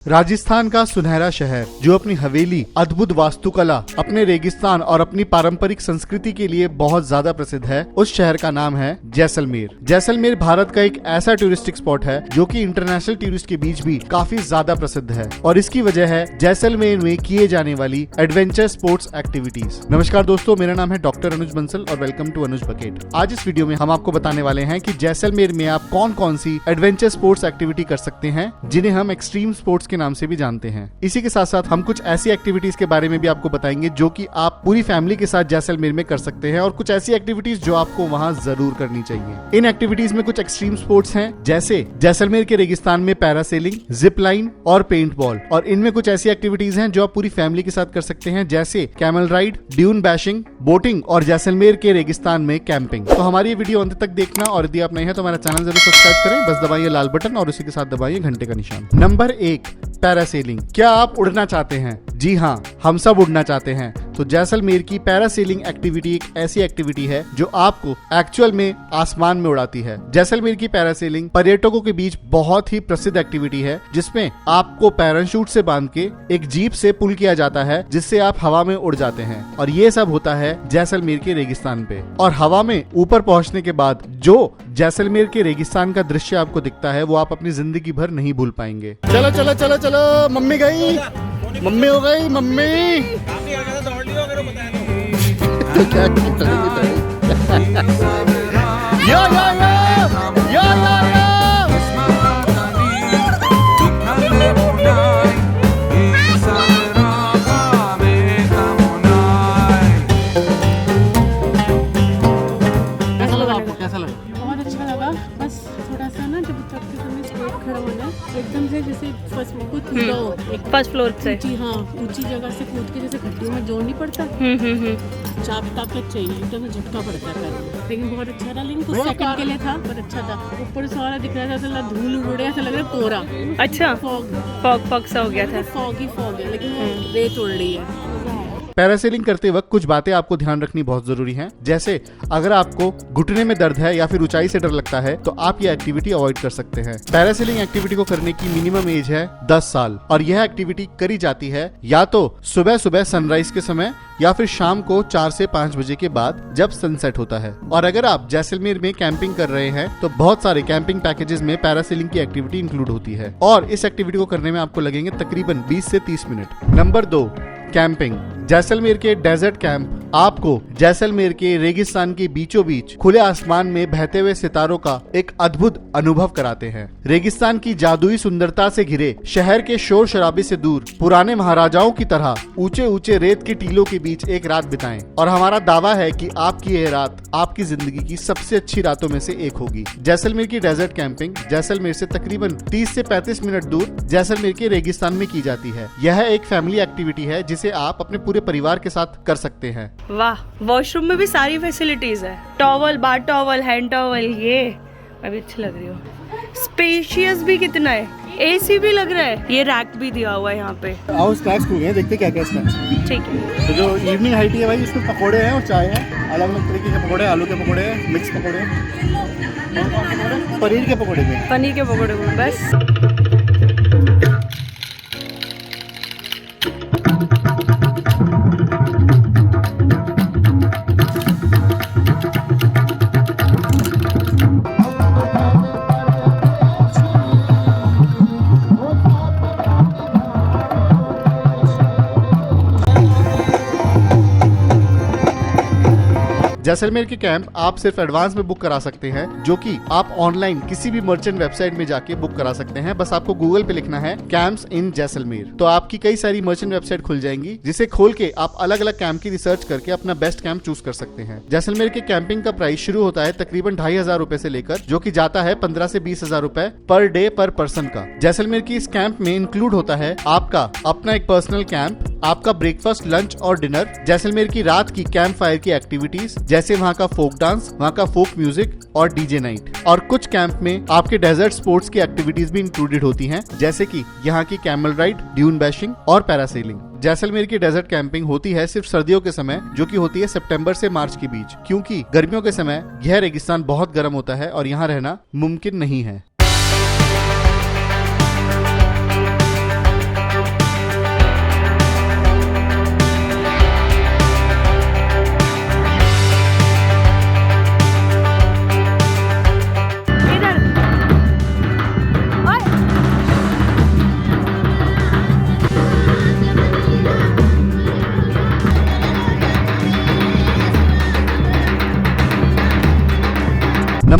राजस्थान का सुनहरा शहर जो अपनी हवेली, अद्भुत वास्तुकला, अपने रेगिस्तान और अपनी पारंपरिक संस्कृति के लिए बहुत ज्यादा प्रसिद्ध है, उस शहर का नाम है जैसलमेर। जैसलमेर भारत का एक ऐसा टूरिस्टिक स्पॉट है जो कि इंटरनेशनल टूरिस्ट के बीच भी काफी ज्यादा प्रसिद्ध है और इसकी वजह है जैसलमेर में किए जाने वाली एडवेंचर स्पोर्ट्स एक्टिविटीज। नमस्कार दोस्तों, मेरा नाम है डॉक्टर अनुज बंसल और वेलकम टू अनुज बकेट। आज इस वीडियो में हम आपको बताने वाले हैं कि जैसलमेर में आप कौन कौन सी एडवेंचर स्पोर्ट्स एक्टिविटी कर सकते हैं जिन्हें हम एक्सट्रीम स्पोर्ट्स के नाम से भी जानते हैं। इसी के साथ साथ हम कुछ ऐसी एक्टिविटीज के बारे में भी आपको बताएंगे जो कि आप पूरी फैमिली के साथ जैसलमेर में कर सकते हैं और कुछ ऐसी एक्टिविटीज जो आपको वहां जरूर करनी चाहिए। इन एक्टिविटीज में कुछ एक्सट्रीम स्पोर्ट्स हैं जैसे जैसलमेर के रेगिस्तान में पैरासेलिंग, जिप लाइन और पेंट बॉल, और इनमें कुछ ऐसी एक्टिविटीज हैं जो आप पूरी फैमिली के साथ कर सकते हैं जैसे camel ride, dune bashing, boating और जैसलमेर के रेगिस्तान में कैंपिंग। तो हमारी ये वीडियो अंत तक देखना और यदि आप नए हैं तो हमारा चैनल जरूर सब्सक्राइब करें। बस दबाइए लाल बटन और उसी के साथ दबाइए घंटे का निशान। Number 1, parasailing. क्या आप उड़ना चाहते हैं? जी हाँ, हम सब उड़ना चाहते हैं। तो जैसलमेर की पैरासेलिंग एक्टिविटी एक ऐसी एक्टिविटी है जो आपको एक्चुअल में आसमान में उड़ाती है। जैसलमेर की पैरासेलिंग पर्यटकों के बीच बहुत ही प्रसिद्ध एक्टिविटी है जिसमें आपको पैराशूट से बांध के एक जीप से पुल किया जाता है जिससे आप हवा में उड़ जाते हैं और ये सब होता है जैसलमेर के रेगिस्तान पे। और हवा में ऊपर पहुंचने के बाद जो जैसलमेर के रेगिस्तान का दृश्य आपको दिखता है वो आप अपनी जिंदगी भर नहीं भूल पाएंगे। चलो चलो चलो चलो, मम्मी गई, मम्मी हो गई, मम्मी यो यो यो यो यो एकदम से जैसे फर्स्ट फ्लोर से ऊंची जगह से कूद के जैसे गड्ढे में जोर नहीं पड़ता। चाप ताकत चाहिए, एकदम से झटका पड़ता है। लेकिन बहुत अच्छा था, लेकिन कुछ सेकंड के लिए था पर अच्छा था। ऊपर से सारा दिख रहा था, धूल उड़ ऐसा लग रहा है कोहरा। अच्छा, फॉग सा हो गया था, फॉग है, लेकिन रेत उड़ रही है। पैरासेलिंग करते वक्त कुछ बातें आपको ध्यान रखनी बहुत जरूरी हैं, जैसे अगर आपको घुटने में दर्द है या फिर ऊंचाई से डर लगता है तो आप ये एक्टिविटी अवॉइड कर सकते हैं। पैरासेलिंग एक्टिविटी को करने की मिनिमम एज है 10 साल और यह एक्टिविटी करी जाती है या तो सुबह सुबह सनराइज के समय या फिर शाम को 4 से 5 बजे के बाद जब सनसेट होता है। और अगर आप जैसलमेर में कैंपिंग कर रहे हैं तो बहुत सारे कैंपिंग पैकेजेस में पैरासेलिंग की एक्टिविटी इंक्लूड होती है और इस एक्टिविटी को करने में आपको लगेंगे तकरीबन 20 से 30 मिनट। Number 2, camping. जैसलमेर के डेजर्ट कैंप आपको जैसलमेर के रेगिस्तान के बीचों बीच खुले आसमान में बहते हुए सितारों का एक अद्भुत अनुभव कराते हैं। रेगिस्तान की जादुई सुंदरता से घिरे शहर के शोर शराबे से दूर पुराने महाराजाओं की तरह ऊंचे ऊंचे रेत के टीलों के बीच एक रात बिताएं और हमारा दावा है कि आपकी यह रात आपकी जिंदगी की सबसे अच्छी रातों में से एक होगी। जैसलमेर की डेजर्ट कैंपिंग जैसलमेर से तकरीबन 30 से 35 मिनट दूर जैसलमेर के रेगिस्तान में की जाती है। यह एक फैमिली एक्टिविटी है जिसे आप अपने पूरे परिवार के साथ कर सकते हैं। वाह, वॉशरूम में भी सारी फैसिलिटीज है, towel, bath towel, hand towel, ये अभी अच्छी लग रही हो। स्पेशियस भी कितना है, एसी भी लग रहा है, ये रैक भी दिया हुआ है यहाँ पे। आओ स्नैक्स हो गए, देखते क्या क्या स्नैक्स। ठीक है, तो जो इवनिंग हाइटी है भाई, इसमें पकोड़े हैं और चाय है, अलग अलग तरीके के पकोड़े, आलू के पकोड़े हैं, मिक्स पकोड़े, पनीर के पकोड़े में, पनीर के पकोड़े में बस। जैसलमेर के कैंप आप सिर्फ एडवांस में बुक करा सकते हैं, जो कि आप ऑनलाइन किसी भी मर्चेंट वेबसाइट में जाके बुक करा सकते हैं। बस आपको गूगल पे लिखना है कैंप्स इन जैसलमेर, तो आपकी कई सारी मर्चेंट वेबसाइट खुल जाएंगी जिसे खोल के आप अलग अलग कैंप की रिसर्च करके अपना बेस्ट कैंप चूज कर सकते हैं। जैसलमेर के कैंपिंग का प्राइस शुरू होता है तकरीबन 2500 रुपए से लेकर, जो कि जाता है 15 से 20,000 रुपए पर डे पर पर्सन का। जैसलमेर की इस कैंप में इंक्लूड होता है आपका अपना एक पर्सनल कैंप, आपका ब्रेकफास्ट, लंच और डिनर, जैसलमेर की रात की कैंप फायर की एक्टिविटीज जैसे वहाँ का फोक डांस, वहाँ का फोक म्यूजिक और डीजे नाइट, और कुछ कैंप में आपके डेजर्ट स्पोर्ट्स की एक्टिविटीज भी इंक्लूडेड होती हैं जैसे कि यहाँ की कैमल राइड, ड्यून बैशिंग और पैरासेलिंग। जैसलमेर की डेजर्ट कैंपिंग होती है सिर्फ सर्दियों के समय, जो कि होती है सितंबर से मार्च के बीच, क्योंकि गर्मियों के समय यह रेगिस्तान बहुत गर्म होता है और यहाँ रहना मुमकिन नहीं है।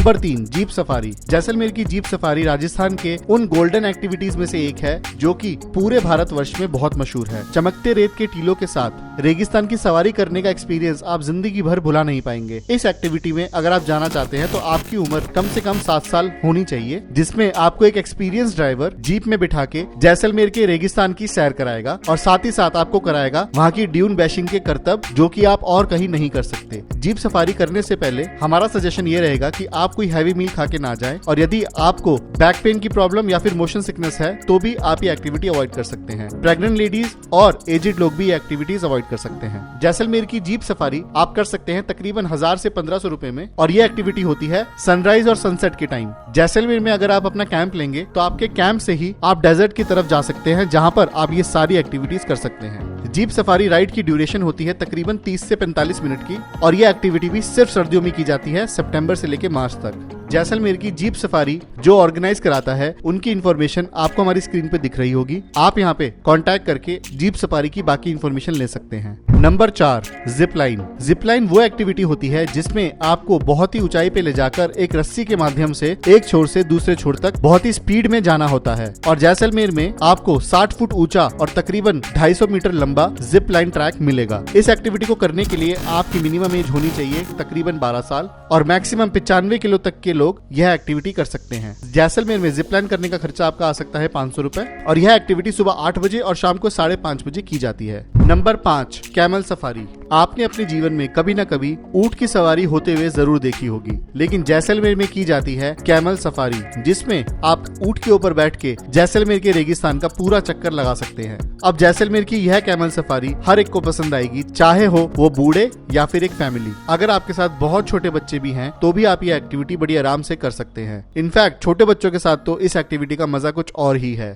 Number 3, jeep safari. जैसलमेर की जीप सफारी राजस्थान के उन गोल्डन एक्टिविटीज में से एक है जो कि पूरे भारतवर्ष में बहुत मशहूर है। चमकते रेत के टीलों के साथ रेगिस्तान की सवारी करने का एक्सपीरियंस आप जिंदगी भर भुला नहीं पाएंगे। इस एक्टिविटी में अगर आप जाना चाहते हैं तो आपकी उम्र कम से कम 7 साल होनी चाहिए, जिसमें आपको एक एक्सपीरियंस ड्राइवर जीप में बिठा के जैसलमेर के रेगिस्तान की सैर कराएगा और साथ ही साथ आपको कराएगा वहाँ की ड्यून बैशिंग के करतब, जो कि आप और कहीं नहीं कर सकते। जीप सफारी करने से पहले हमारा सजेशन ये रहेगा कि आप कोई हैवी मील खा के ना जाएं, और यदि आपको बैक पेन की प्रॉब्लम या फिर मोशन सिकनेस है तो भी आप ये एक्टिविटी अवॉइड कर सकते हैं। प्रेग्नेंट लेडीज और एजेड लोग भी ये एक्टिविटीज अवॉइड कर सकते हैं। जैसलमेर की जीप सफारी आप कर सकते हैं तकरीबन 1000 से 1500 रुपए में, और ये एक्टिविटी होती है सनराइज और सनसेट के टाइम। जैसलमेर में अगर आप अपना कैंप लेंगे तो आपके कैंप से ही आप डेजर्ट की तरफ जा सकते हैं, जहां पर आप ये सारी एक्टिविटीज कर सकते हैं। जीप सफारी राइड की ड्यूरेशन होती है तकरीबन 30 से 45 मिनट की, और ये एक्टिविटी भी सिर्फ सर्दियों में की जाती है, सितंबर से लेकर मार्च तक। जैसलमेर की जीप सफारी जो ऑर्गेनाइज कराता है उनकी इन्फॉर्मेशन आपको हमारी स्क्रीन पे दिख रही होगी। आप यहाँ पे कांटेक्ट करके जीप सफारी की बाकी इन्फॉर्मेशन ले सकते हैं। Number 4, zip line. Zip line वो एक्टिविटी होती है जिसमें आपको बहुत ही ऊंचाई पे ले जाकर एक रस्सी के माध्यम से एक छोर से दूसरे छोर तक बहुत ही स्पीड में जाना होता है, और जैसलमेर में आपको 60 फुट ऊंचा और तकरीबन 250 मीटर लंबा जिप लाइन ट्रैक मिलेगा। इस एक्टिविटी को करने के लिए आपकी मिनिमम एज होनी चाहिए तकरीबन 12 साल, और मैक्सिमम 95 किलो तक के लोग यह एक्टिविटी कर सकते हैं। जैसलमेर में जिप लाइन करने का खर्चा आपका आ सकता है 500 रुपए, और यह एक्टिविटी सुबह 8 बजे और शाम को 5:30 बजे की जाती है। Number 5, camel safari. आपने अपने जीवन में कभी न कभी ऊंट की सवारी होते हुए जरूर देखी होगी, लेकिन जैसलमेर में की जाती है कैमल सफारी, जिसमें आप ऊंट के ऊपर बैठ के जैसलमेर के रेगिस्तान का पूरा चक्कर लगा सकते हैं। अब जैसलमेर की यह कैमल सफारी हर एक को पसंद आएगी, चाहे हो वो बूढ़े या फिर एक फैमिली। अगर आपके साथ बहुत छोटे बच्चे भी हैं तो भी आप ये एक्टिविटी बड़ी आराम से कर सकते हैं। इनफैक्ट छोटे बच्चों के साथ तो इस एक्टिविटी का मजा कुछ और ही है।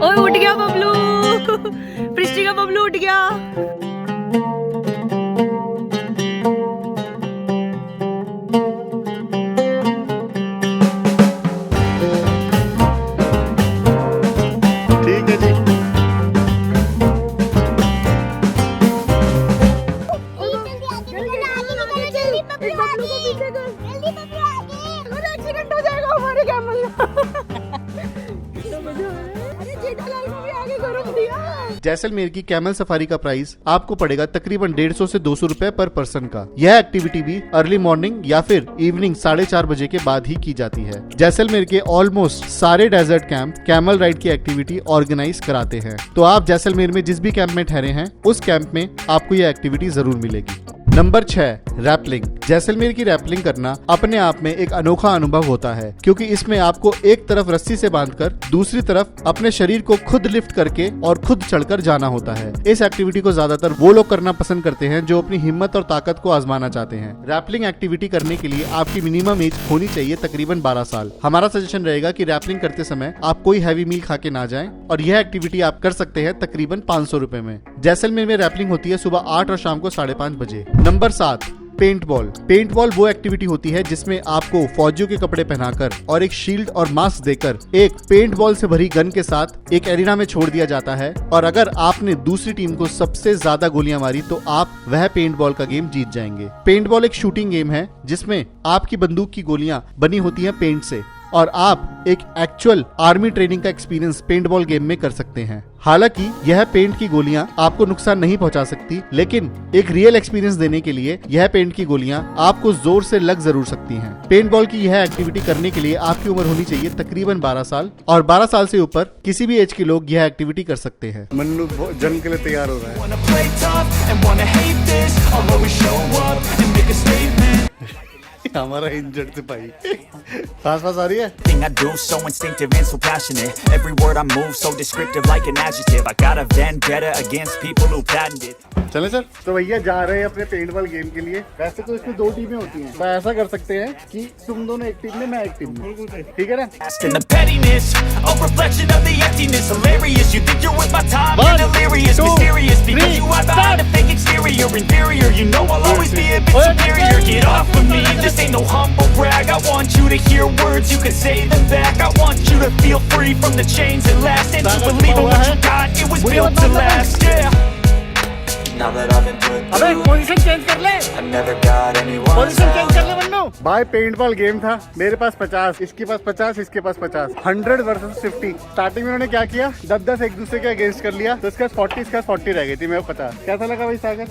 ओए उठ गया बबलू, पृष्टि का बबलू उठ गया। ठीक है जी। एक्सीडेंट हो जाएगा हमारे कैमल जैसलमेर की कैमल सफारी का प्राइस आपको पड़ेगा तकरीबन 150 से 200 रुपए पर पर्सन का। यह एक्टिविटी भी अर्ली मॉर्निंग या फिर इवनिंग 4:30 बजे के बाद ही की जाती है। जैसलमेर के ऑलमोस्ट सारे डेजर्ट कैंप कैमल राइड की एक्टिविटी ऑर्गेनाइज कराते हैं, तो आप जैसलमेर में जिस भी कैंप में ठहरे हैं उस कैंप में आपको यह एक्टिविटी जरूर मिलेगी। Number 6, rappelling. जैसलमेर की रैपलिंग करना अपने आप में एक अनोखा अनुभव होता है, क्योंकि इसमें आपको एक तरफ रस्सी से बांधकर दूसरी तरफ अपने शरीर को खुद लिफ्ट करके और खुद चढ़कर जाना होता है। इस एक्टिविटी को ज्यादातर वो लोग करना पसंद करते हैं जो अपनी हिम्मत और ताकत को आजमाना चाहते हैं। रैपलिंग एक्टिविटी करने के लिए आपकी मिनिमम एज होनी चाहिए तकरीबन 12 साल। हमारा सजेशन रहेगा कि रैपलिंग करते समय आप कोई हैवी मील खा के ना जाएं, और यह एक्टिविटी आप कर सकते हैं तकरीबन 500 रुपए में। जैसलमेर में रैपलिंग होती है सुबह 8 और शाम को 5:30 बजे। Number 7, paintball. Paintball वो एक्टिविटी होती है जिसमें आपको फौजियों के कपड़े पहनाकर और एक शील्ड और मास्क देकर एक पेंट बॉल से भरी गन के साथ एक एरिना में छोड़ दिया जाता है, और अगर आपने दूसरी टीम को सबसे ज्यादा गोलियां मारी तो आप वह पेंट बॉल का गेम जीत जाएंगे। पेंट बॉल एक शूटिंग गेम है जिसमें आपकी बंदूक की गोलियां बनी होती हैं पेंट से, और आप एक एक्चुअल आर्मी ट्रेनिंग का एक्सपीरियंस पेंटबॉल गेम में कर सकते हैं। हालांकि यह पेंट की गोलियां आपको नुकसान नहीं पहुंचा सकती, लेकिन एक रियल एक्सपीरियंस देने के लिए यह पेंट की गोलियां आपको जोर से लग जरूर सकती हैं। पेंटबॉल की यह एक्टिविटी करने के लिए आपकी उम्र होनी चाहिए तकरीबन 12 साल, और 12 साल से ऊपर किसी भी एज के लोग यह एक्टिविटी कर सकते हैं। मन्नू जंग के लिए तैयार हो रहा है। हमारा इंजर्ड सिपाही पास आ रही है। Thing I do so instinctive and so passionate. Every word I move so descriptive like an adjective. I got a vendetta against people who patented. चले सर, तो भैया जा रहे हैं अपने पेंटबॉल गेम के लिए। वैसे तो इसमें 2 टीमें होती हैं, तो ऐसा कर सकते हैं कि तुम दोनों एक टीम में, मैं एक टीम में, ठीक है ना? And the pettiness, a reflection of the emptiness. Hilarious, you think you're worth my time. You're delirious, mysterious, because you hide behind a fake exterior. Inferior, you know I'll always be a bit superior. Get off of me, this ain't no humble brag. I want you to hear words, you can say them back. I want you to feel free from the chains that last, and to believe in what you got, it was built to last. Yeah. Now that I've been put अबे through, position change कर ले, I never got anyone's position change कर ले help. बन्नू। भाई paintball game था, मेरे पास 50, इसके पास 50, इसके पास 50, 100 वर्सेस 50। स्टार्टिंग में उन्होंने क्या किया, 10-10 एक दूसरे के अगेंस्ट कर लिया, तो इसका 40, इसका 40 रह गई थी, मेरे को 50। कैसा लगा भाई सागर?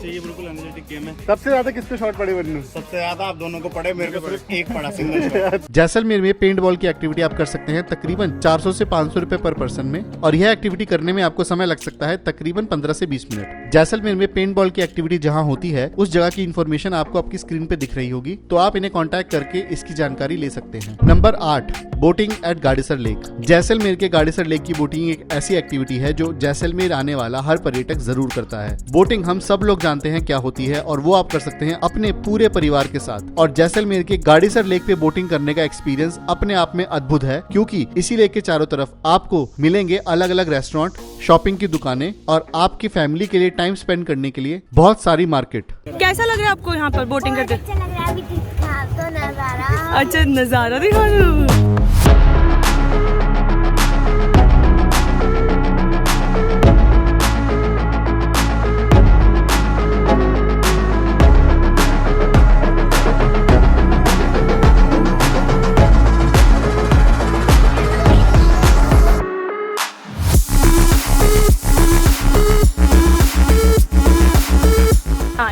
चाहिए, बिल्कुल एनर्जेटिक गेम है। सबसे ज्यादा किसको शॉट पड़े बन्नू? सबसे ज्यादा आप दोनों को पड़े, मेरे को सिर्फ एक पड़ा, सिंगल शॉट। जैसलमेर में पेंटबॉल की एक्टिविटी आप कर सकते हैं तकरीबन 400 से 500 रुपए पर पर्सन में, और यह एक्टिविटी करने में आपको समय लग सकता है तकरीबन 15 से 20 मिनट। जैसलमेर में पेंटबॉल की एक्टिविटी जहां होती है उस जगह की इंफॉर्मेशन आपको आपकी स्क्रीन पे दिख रही होगी, तो आप इन्हें कांटेक्ट करके इसकी जानकारी ले सकते हैं। Number 8, boating at Gadisar lake. Jaisalmer के गाड़ीसर लेक की बोटिंग एक ऐसी एक्टिविटी है जो जैसलमेर आने वाला हर पर्यटक जरूर करता है। बोटिंग हम सब लोग जानते हैं क्या होती है, और वो आप कर सकते हैं अपने पूरे परिवार के साथ। और जैसलमेर के गाड़ीसर लेक पे बोटिंग करने का एक्सपीरियंस अपने आप में अद्भुत है, क्योंकि इसी लेक के चारों तरफ आपको मिलेंगे अलग अलग रेस्टोरेंट, शॉपिंग की दुकानें और आपकी फैमिली के लिए टाइम स्पेंड करने के लिए बहुत सारी मार्केट। कैसा लग रहा है आपको यहाँ पर बोटिंग करते? अच्छा लग रहा है, अभी दिखा तो नजारा। अच्छा नजारा दिखा दो।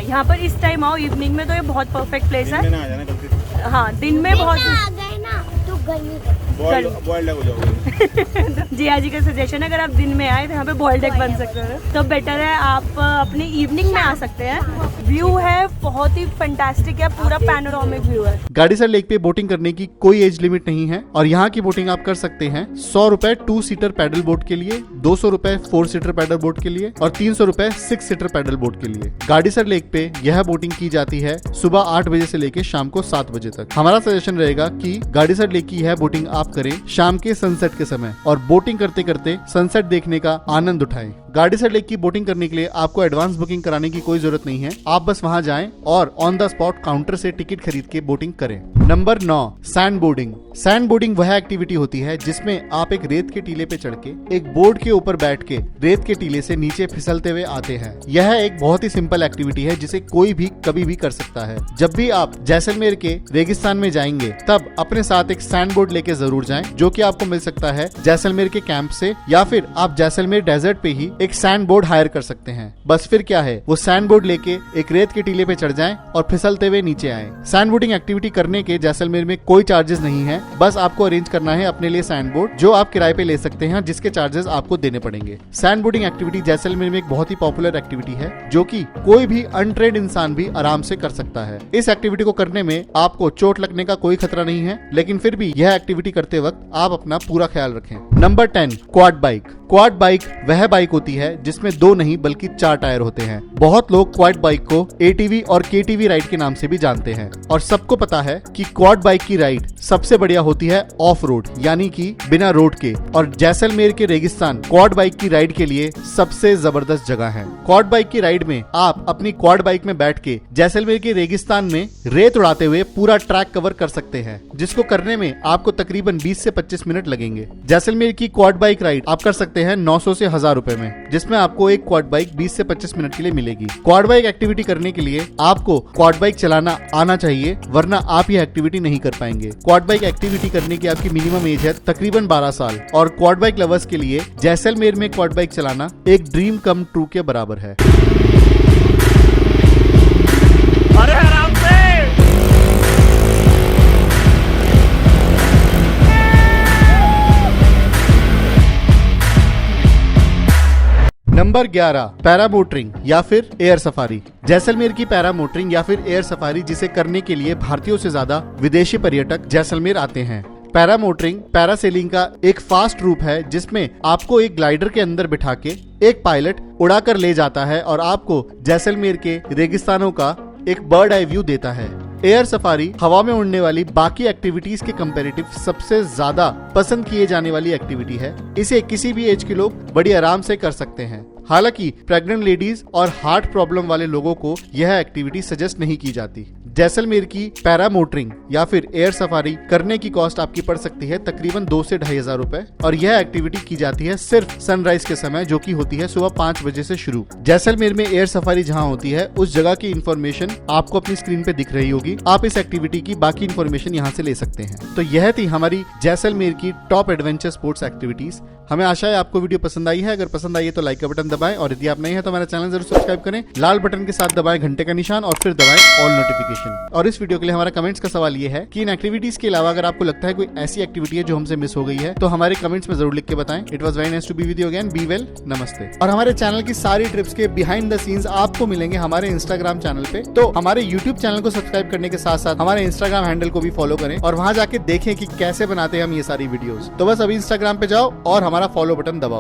यहाँ पर इस टाइम आओ इवनिंग में तो ये बहुत परफेक्ट प्लेस है। आ जाना गलती से, हाँ दिन में बहुत आ गए ना तो गर्मी बॉइल्ड हो जाओगे। जिया जी का सजेशन है, अगर आप दिन में आए तो यहाँ पे बॉइल्ड एग बन सकते हैं, तो बेटर है आप अपनी इवनिंग में आ सकते हैं। व्यू है बहुत ही फैंटास्टिक है, पूरा पैनोरामिक व्यू है। गाड़ीसर लेक पे बोटिंग करने की कोई एज लिमिट नहीं है, और यहाँ की बोटिंग आप कर सकते हैं 100 रुपए 2 सीटर पैडल बोट के लिए, 200 रुपए 4 सीटर पैडल बोट के लिए, और 300 रुपए 6 सीटर पैडल बोट के लिए। गाड़ीसर लेक पे यह बोटिंग की जाती है सुबह 8 बजे से लेके शाम को 7 बजे तक। हमारा सजेशन रहेगा कि गाड़ीसर लेक की यह बोटिंग आप करें शाम के सनसेट के समय, और बोटिंग करते करते सनसेट देखने का आनंद उठाएं। गाड़ीसर लेक की बोटिंग करने के लिए आपको एडवांस बुकिंग कराने की कोई जरूरत नहीं है, आप बस वहां जाएं और ऑन द स्पॉट काउंटर से टिकट खरीद के बोटिंग करें। Number 9, sand boarding. Sand boarding वह एक्टिविटी होती है जिसमें आप एक रेत के टीले पे चढ़ के एक बोर्ड के ऊपर बैठ के रेत के टीले से नीचे फिसलते हुए आते हैं। यह एक बहुत ही सिंपल एक्टिविटी है जिसे कोई भी कभी भी कर सकता है। जब भी आप जैसलमेर के रेगिस्तान में जाएंगे तब अपने साथ एक सैंड बोर्ड लेके जरूर जाएं, जो कि आपको मिल सकता है जैसलमेर के कैंप से, या फिर आप जैसलमेर डेजर्ट पे ही एक सैंड बोर्ड हायर कर सकते हैं। बस फिर क्या है, वो सैंड बोर्ड लेके एक रेत के टीले पे चढ़ जाएं और फिसलते हुए नीचे आएं। सैंड बोर्डिंग एक्टिविटी करने के जैसलमेर में कोई चार्जेस नहीं है, बस आपको अरेंज करना है अपने लिए सैंड बोर्ड, जो आप किराए पे ले सकते हैं, जिसके चार्जेस आपको देने पड़ेंगे। सैंड बोर्डिंग एक्टिविटी जैसलमेर में एक बहुत ही पॉपुलर एक्टिविटी है, जो कि कोई भी अनट्रेन्ड इंसान भी आराम से कर सकता है। इस एक्टिविटी को करने में आपको चोट लगने का कोई खतरा नहीं है, लेकिन फिर भी यह एक्टिविटी करते वक्त आप अपना पूरा ख्याल रखें। Number 10, quad bike. Quad bike वह बाइक होती है जिसमें 2 नहीं बल्कि 4 टायर होते हैं। बहुत लोग क्वाड बाइक को ATV और KTV राइड के नाम से भी जानते हैं, और सबको पता है कि क्वाड बाइक की राइड सबसे बढ़िया होती है ऑफ रोड, यानी कि बिना रोड के, और जैसलमेर के रेगिस्तान क्वाड बाइक की राइड के लिए सबसे जबरदस्त जगह है। क्वाड बाइक की राइड में आप अपनी क्वाड बाइक में बैठ के जैसलमेर के रेगिस्तान में रेत उड़ाते हुए पूरा ट्रैक कवर कर सकते हैं, जिसको करने में आपको तकरीबन 20 से 25 मिनट लगेंगे। जैसलमेर की क्वाड बाइक राइड आप कर सकते हैं 900 से 1000 रुपए में, जिसमें आपको एक क्वाड बाइक 20 से 25 मिनट के लिए मिलेगी। क्वाड बाइक एक्टिविटी करने के लिए आपको क्वाड बाइक चलाना आना चाहिए, वरना आप ये एक्टिविटी नहीं कर पाएंगे। क्वाड बाइक एक्टिविटी करने की आपकी मिनिमम एज है तकरीबन 12 साल, और क्वाड बाइक लवर्स के लिए जैसलमेर में क्वाड बाइक चलाना एक ड्रीम कम ट्रू के बराबर है। अरे आराम से। नंबर 11, पैरामोटरिंग या फिर एयर सफारी। जैसलमेर की पैरामोटरिंग या फिर एयर सफारी, जिसे करने के लिए भारतीयों से ज्यादा विदेशी पर्यटक जैसलमेर आते हैं। पैरामोटरिंग पैरासेलिंग का एक फास्ट रूप है जिसमें आपको एक ग्लाइडर के अंदर बिठा के एक पायलट उड़ाकर ले जाता है और आपको जैसलमेर के रेगिस्तानों का एक बर्ड आई व्यू देता है। एयर सफारी हवा में उड़ने वाली बाकी एक्टिविटीज के कंपैरेटिव सबसे ज्यादा पसंद किए जाने वाली एक्टिविटी है। इसे किसी भी एज के लोग बड़ी आराम से कर सकते हैं। हालांकि प्रेग्नेंट लेडीज और हार्ट प्रॉब्लम वाले लोगों को यह एक्टिविटी सजेस्ट नहीं की जाती। जैसलमेर की पैरामोटरिंग या फिर एयर सफारी करने की कॉस्ट आपकी पड़ सकती है तकरीबन 2 से 2,500 रुपए, और यह एक्टिविटी की जाती है सिर्फ सनराइज के समय, जो की होती है सुबह 5 बजे से शुरू। जैसलमेर में एयर सफारी जहां होती है उस जगह की इंफॉर्मेशन आपको अपनी स्क्रीन पे दिख रही होगी। आप इस एक्टिविटी की बाकी इंफॉर्मेशन यहां से ले सकते हैं। तो यह थी हमारी जैसलमेर की टॉप एडवेंचर स्पोर्ट्स एक्टिविटीज। हमें आशा है आपको वीडियो पसंद आई है। अगर पसंद आई है तो लाइक का बटन दबाएं, और यदि आप नए हैं तो हमारा चैनल जरूर सब्सक्राइब करें। लाल बटन के साथ दबाएं घंटे का निशान और फिर दबाएं ऑल नोटिफिकेशन। और इस वीडियो के लिए हमारा कमेंट्स का सवाल ये है कि इन एक्टिविटीज के अलावा अगर आपको लगता है कोई ऐसी एक्टिविटी है जो हमसे मिस हो गई है तो हमारे कमेंट्स में जरूर लिख के बताएं। It was very nice to be with you again. Be well, नमस्ते। और हमारे चैनल की सारी ट्रिप्स के बिहाइंड द सीन्स आपको मिलेंगे हमारे इंस्टाग्राम चैनल पे। तो हमारे यूट्यूब चैनल को सब्सक्राइब करने के साथ साथ हमारे इंस्टाग्राम हैंडल को भी फॉलो करें और वहां जाके देखें कि कैसे बनाते हैं हम ये सारी वीडियोस। तो बस अभी इंस्टाग्राम पे जाओ और हमारा फॉलो बटन दबाओ।